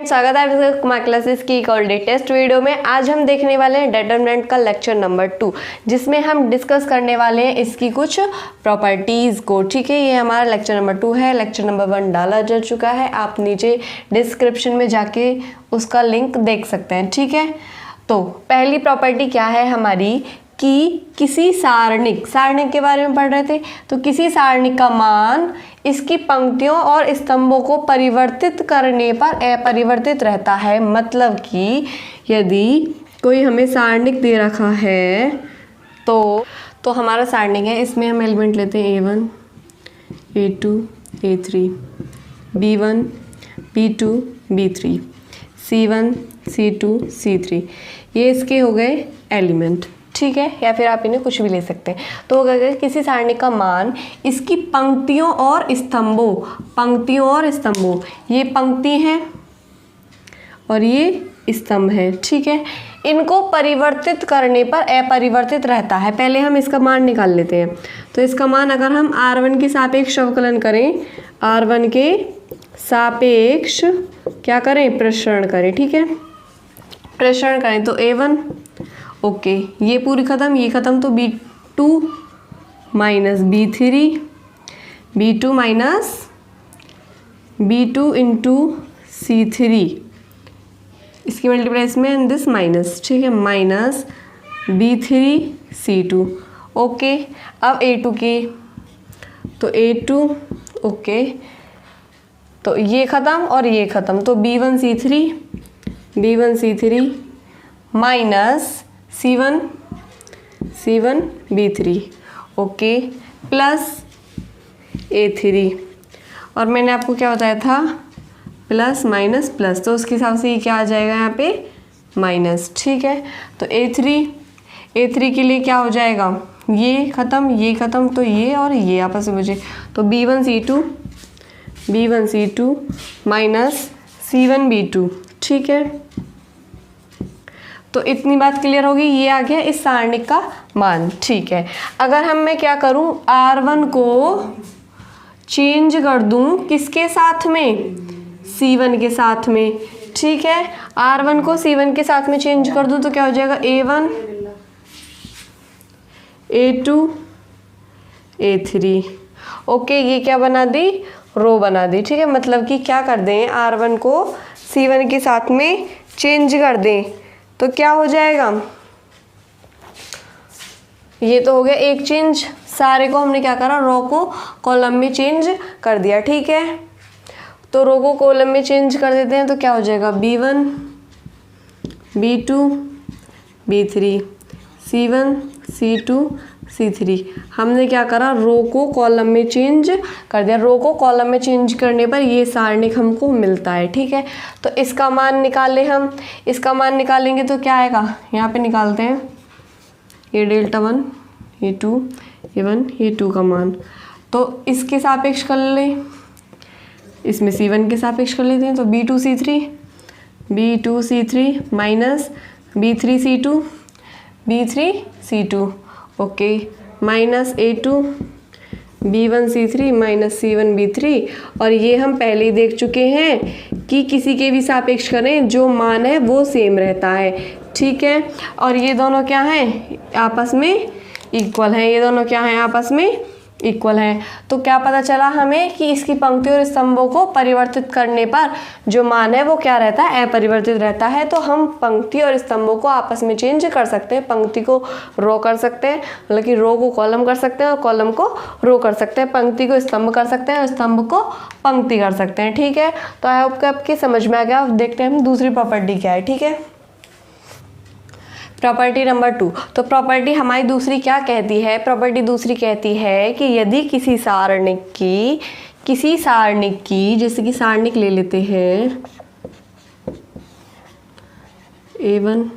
स्वागत है आपके कुमार क्लासेस की एक और लेटेस्ट वीडियो में। आज हम देखने वाले हैं डिटरमिनेंट का लेक्चर नंबर 2, जिसमें हम डिस्कस करने वाले हैं इसकी कुछ प्रॉपर्टीज़ को। ठीक है, ये हमारा लेक्चर नंबर 2 है। लेक्चर नंबर 1 डाला जा चुका है, आप नीचे डिस्क्रिप्शन में जाके उसका लिंक देख सकते हैं। ठीक है, तो पहली प्रॉपर्टी क्या है हमारी कि किसी सारणिक के बारे में पढ़ रहे थे, तो किसी सारणिक का मान इसकी पंक्तियों और स्तंभों को परिवर्तित करने पर अपरिवर्तित रहता है। मतलब कि यदि कोई हमें सारणिक दे रखा है तो हमारा सारणिक है, इसमें हम एलिमेंट लेते हैं A1 A2 A3 B1 B2 B3 C1 C2 C3, ये इसके हो गए एलिमेंट। ठीक है, या फिर आप इन्हें कुछ भी ले सकते हैं। तो अगर किसी सारणी का मान इसकी पंक्तियों और स्तंभों, ये पंक्ति हैं और ये स्तंभ है। ठीक है, इनको परिवर्तित करने पर अपरिवर्तित रहता है। पहले हम इसका मान निकाल लेते हैं। तो इसका मान अगर हम R1 के सापेक्ष अवकलन करें, R1 के सापेक्ष क्या करें, प्रसरण करें। ठीक है, प्रसरण करें तो A1 ओके, ये पूरी ख़त्म, ये ख़त्म, तो B2 minus B3 B2 minus B2 into C3, इसकी मल्टीप्लाई इसमें एंड दिस माइनस। ठीक है, माइनस B3 C2 ओके। अब A2 की, तो A2 ओके, तो ये ख़त्म और ये ख़त्म, तो B1 C3 minus C1 B3 okay, plus A3, और मैंने आपको क्या बताया था, प्लस माइनस प्लस, तो उसके हिसाब से ये क्या आ जाएगा यहाँ पे, माइनस। ठीक है, तो A3 के लिए क्या हो जाएगा, ये ख़त्म, तो ये और ये आपस में बचे, तो B1 C2 minus C1 B2। ठीक है, तो इतनी बात क्लियर होगी। ये आ गया इस सारणिक का मान। ठीक है, अगर मैं क्या करूं, R1 को चेंज कर दूं किसके साथ में, C1 के साथ में। ठीक है, R1 को C1 के साथ में चेंज कर दूं तो क्या हो जाएगा, A1 A2 A3 ओके, ये क्या बना दी, रो बना दी। ठीक है, मतलब कि क्या कर दें, R1 को C1 के साथ में चेंज कर दें तो क्या हो जाएगा, ये तो हो गया एक चेंज। सारे को हमने क्या करा, रो को कॉलम में चेंज कर दिया। ठीक है, तो रो को कॉलम में चेंज कर देते हैं तो क्या हो जाएगा, B1 B2 B3 C1 C2 C3। हमने क्या करा, रो को कॉलम में चेंज कर दिया। रो को कॉलम में चेंज करने पर ये सारणिक हमको मिलता है। ठीक है, तो इसका मान निकालें हम, इसका मान निकालेंगे तो क्या आएगा, यहाँ पे निकालते हैं, ये डेल्टा 1 ये 2 ये 1 ये 2 का मान, तो इसके सापेक्ष कर लें, इसमें C1 के सापेक्ष कर लेते हैं, तो B2 C3 minus B3 C2 okay, minus A2 B1 C3 minus C1 B3, और ये हम पहले ही देख चुके हैं कि किसी के भी सापेक्ष करें जो मान है वो सेम रहता है। ठीक है, और ये दोनों क्या हैं, आपस में इक्वल हैं, ये दोनों क्या हैं, आपस में इक्वल हैं। तो क्या पता चला हमें कि इसकी पंक्ति और स्तंभों को परिवर्तित करने पर जो मान है वो क्या रहता है, अपरिवर्तित रहता है। तो हम पंक्ति और स्तंभों को आपस में चेंज कर सकते हैं, पंक्ति को रो कर सकते हैं, मतलब कि रो को कॉलम कर सकते हैं और कॉलम को रो कर सकते हैं, पंक्ति को स्तंभ कर सकते हैं और स्तंभ को पंक्ति कर सकते हैं। ठीक है, तो आई होप कि आपके समझ में आ गया। देखते हैं हम दूसरी प्रॉपर्टी क्या है। ठीक है, प्रॉपर्टी नंबर 2। तो प्रॉपर्टी हमारी दूसरी क्या कहती है, प्रॉपर्टी दूसरी कहती है कि यदि किसी सारणिक की जैसे कि सारणिक ले लेते हैं A1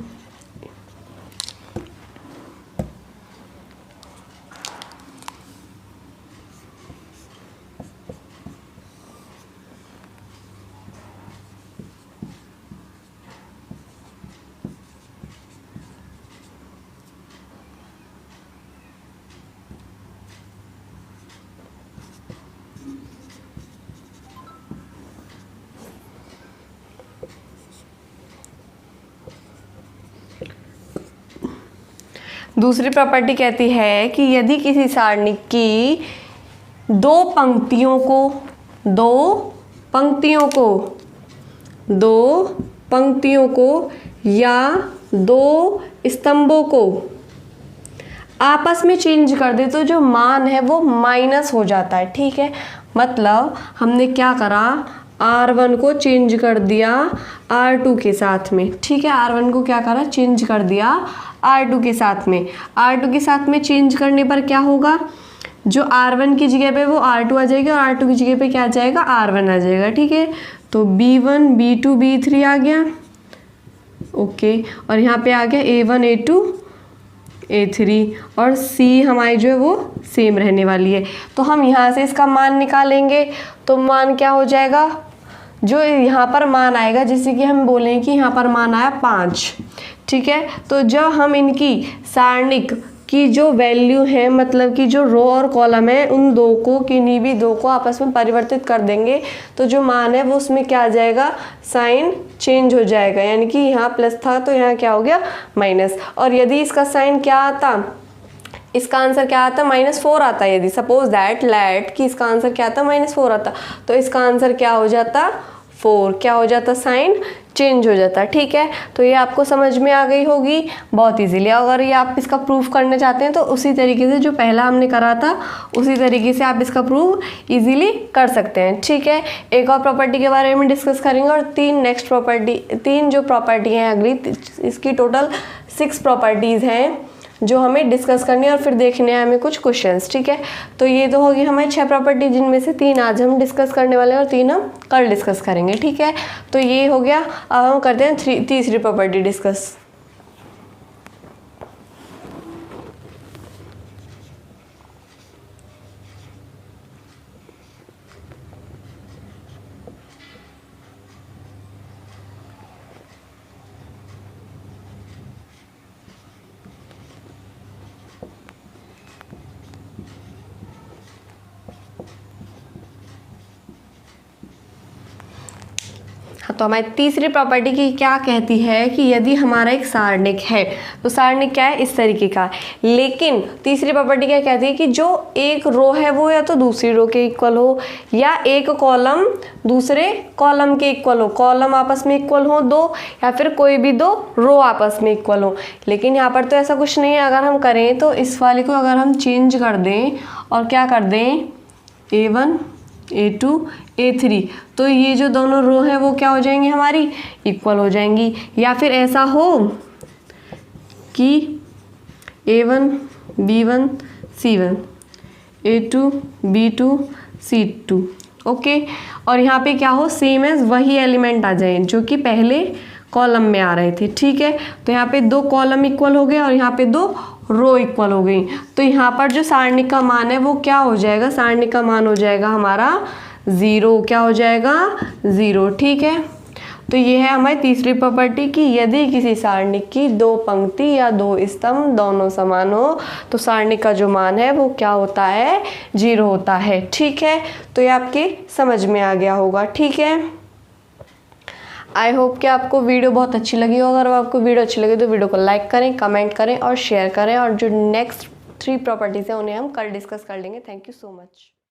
दूसरी प्रॉपर्टी कहती है कि यदि किसी सारणी की दो पंक्तियों को या दो स्तंभों को आपस में चेंज कर दे तो जो मान है वो माइनस हो जाता है। ठीक है, मतलब हमने क्या करा, R1 को चेंज कर दिया R2 के साथ में। ठीक है, R1 को क्या करा, चेंज कर दिया R2 के साथ में। R2 के साथ में चेंज करने पर क्या होगा, जो R1 की जगह पे वो R2 आ जाएगा और R2 की जगह पे क्या आ जाएगा, R1 आ जाएगा। ठीक है, तो B1 B2 B3 आ गया। ओके, और यहाँ पे आ गया A1 A2 A3 और C हमारी जो है वो सेम रहने वाली है। तो हम यहाँ से इसका मान निकालेंगे तो मान क्या हो जाएगा, जो यहाँ पर मान आएगा, जैसे कि हम बोलें कि यहाँ पर मान आया 5। ठीक है, तो जब हम इनकी सारणिक की जो वैल्यू है, मतलब कि जो रो और कॉलम है, उन दो को, किन्हीं भी दो को आपस में परिवर्तित कर देंगे तो जो मान है वो उसमें क्या आ जाएगा, साइन चेंज हो जाएगा। यानी कि यहाँ प्लस था तो यहाँ क्या हो गया, माइनस। और यदि इसका साइन क्या आता, इसका आंसर क्या आता, -4 आता। यदि सपोज दैट लेट कि इसका आंसर क्या आता, -4 आता, तो इसका आंसर क्या हो जाता, 4। क्या हो जाता, साइन चेंज हो जाता। ठीक है, तो ये आपको समझ में आ गई होगी बहुत इजीली। अगर ये आप इसका प्रूफ करना चाहते हैं तो उसी तरीके से जो पहला हमने करा था उसी तरीके से आप इसका प्रूफ इजीली कर सकते हैं। ठीक है, एक और प्रॉपर्टी के बारे में डिस्कस करेंगे और तीन जो प्रॉपर्टी हैं अगली, इसकी टोटल 6 प्रॉपर्टीज़ हैं जो हमें डिस्कस करनी है और फिर देखने हैं हमें कुछ क्वेश्चंस। ठीक है, तो ये तो होगी हमारी 6 प्रॉपर्टी, जिनमें से 3 आज हम डिस्कस करने वाले हैं और 3 हम कल डिस्कस करेंगे। ठीक है, तो ये हो गया। अब हम करते हैं तीसरी प्रॉपर्टी डिस्कस। तो हमारी तीसरी प्रॉपर्टी की क्या कहती है कि यदि हमारा एक सारणिक है, तो सारणिक क्या है, इस तरीके का। लेकिन तीसरी प्रॉपर्टी क्या कहती है कि जो एक रो है वो या तो दूसरी रो के इक्वल हो या एक कॉलम दूसरे कॉलम के इक्वल हो, कॉलम आपस में इक्वल हो दो, या फिर कोई भी दो रो आपस में इक्वल हो। लेकिन यहाँ पर तो ऐसा कुछ नहीं है। अगर हम करें तो इस वाले को अगर हम चेंज कर दें और क्या कर दें, A1 A2 A3, तो ये जो दोनों रो है वो क्या हो जाएंगी, हमारी इक्वल हो जाएंगी। या फिर ऐसा हो कि A1 B1 C1 A2 B2 C2। Okay, और यहाँ पे क्या हो, सेम एज वही एलिमेंट आ जाए जो कि पहले कॉलम में आ रहे थे। ठीक है, तो यहाँ पे 2 कॉलम इक्वल हो गए और यहाँ पे 2 रो इक्वल हो गई। तो यहाँ पर जो सारणिक का मान है वो क्या हो जाएगा, सारणिक का मान हो जाएगा हमारा 0। क्या हो जाएगा, 0। ठीक है, तो ये है हमारी तीसरी प्रॉपर्टी कि यदि किसी सारणिक की 2 पंक्ति या 2 स्तंभ दोनों समान हो तो सारणिक का जो मान है वो क्या होता है, 0 होता है। ठीक है, तो ये आपके समझ में आ गया होगा। ठीक है, आई होप कि आपको वीडियो बहुत अच्छी लगी हो। अगर आपको वीडियो अच्छी लगी तो वीडियो को लाइक करें, कमेंट करें और शेयर करें। और जो नेक्स्ट 3 प्रॉपर्टीज़ हैं उन्हें हम कल डिस्कस कर लेंगे। Thank you so much.